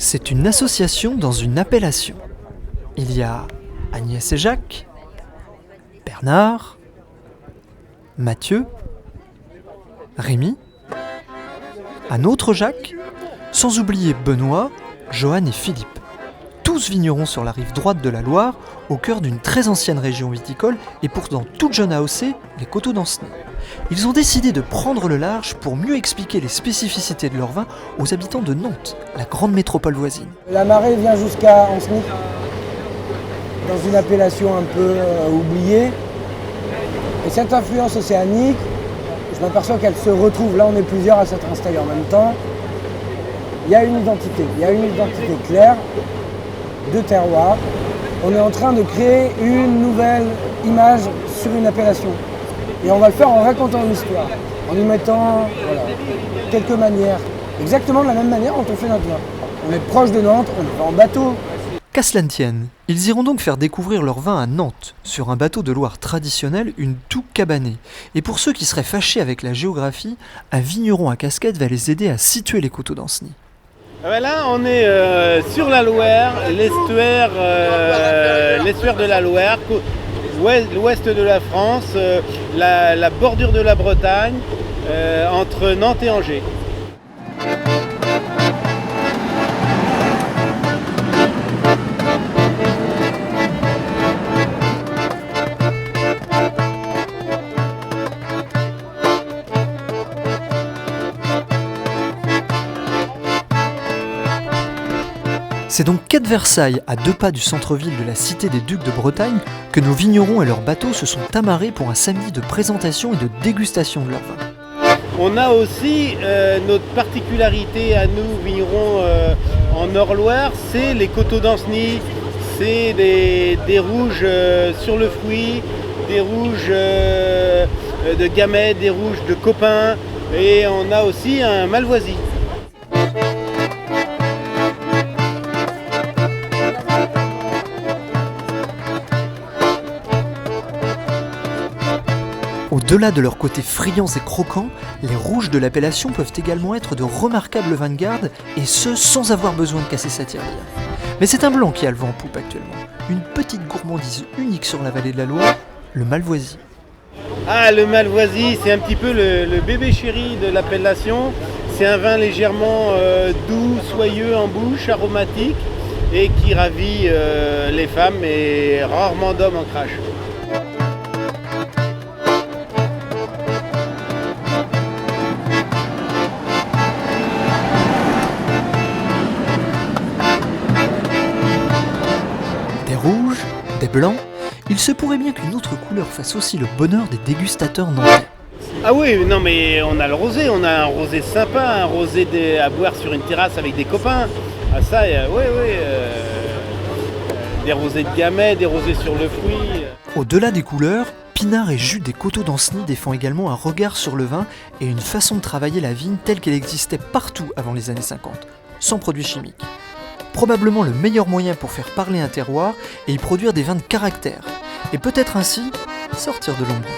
C'est une association dans une appellation. Il y a Agnès et Jacques, Bernard, Mathieu, Rémi, un autre Jacques, sans oublier Benoît, Johan et Philippe. Tous vignerons sur la rive droite de la Loire, au cœur d'une très ancienne région viticole et pourtant toute jeune AOC, les Coteaux d'Ancenis. Ils ont décidé de prendre le large pour mieux expliquer les spécificités de leur vin aux habitants de Nantes, la grande métropole voisine. La Marée vient jusqu'à Ancenis, dans une appellation un peu oubliée. Et cette influence océanique, je m'aperçois qu'elle se retrouve, là on est plusieurs à s'être installés en même temps. Il y a une identité claire de terroir. On est en train de créer une nouvelle image sur une appellation. Et on va le faire en racontant une histoire, en y mettant quelques manières, exactement de la même manière dont on fait notre vin. On est proche de Nantes, on va en bateau. Qu'à cela ne tienne, ils iront donc faire découvrir leur vin à Nantes, sur un bateau de Loire traditionnel, une toux cabanée. Et pour ceux qui seraient fâchés avec la géographie, un vigneron à casquette va les aider à situer les Coteaux d'Ancenis. Là, on est sur la Loire, l'estuaire de la Loire, l'ouest de la France, la bordure de la Bretagne, entre Nantes et Angers. C'est donc quai de Versailles, à 2 pas du centre-ville de la cité des Ducs de Bretagne, que nos vignerons et leurs bateaux se sont amarrés pour un samedi de présentation et de dégustation de leur vin. On a aussi notre particularité à nous, vignerons en Nord-Loire, c'est les Coteaux d'Ancenis. C'est des rouges sur le fruit, des rouges de gamay, des rouges de copain, et on a aussi un malvoisie. Au-delà de leur côté friands et croquants, les rouges de l'appellation peuvent également être de remarquables vins de garde, et ce sans avoir besoin de casser sa tirelire. Mais c'est un blanc qui a le vent en poupe actuellement, une petite gourmandise unique sur la vallée de la Loire, le malvoisie. Ah, le malvoisie, c'est un petit peu le bébé chéri de l'appellation. C'est un vin légèrement doux, soyeux en bouche, aromatique, et qui ravit les femmes et rarement d'hommes en crache. Rouges, des blancs, il se pourrait bien qu'une autre couleur fasse aussi le bonheur des dégustateurs nantais. Ah oui, non mais on a le rosé, on a un rosé sympa, un rosé à boire sur une terrasse avec des copains. Ah ça, oui, des rosés de gamay, des rosés sur le fruit. Au-delà des couleurs, Pinard et Jus des Coteaux d'Ancenis défend également un regard sur le vin et une façon de travailler la vigne telle qu'elle existait partout avant les années 50, sans produits chimiques. Probablement le meilleur moyen pour faire parler un terroir et y produire des vins de caractère, et peut-être ainsi sortir de l'ombre.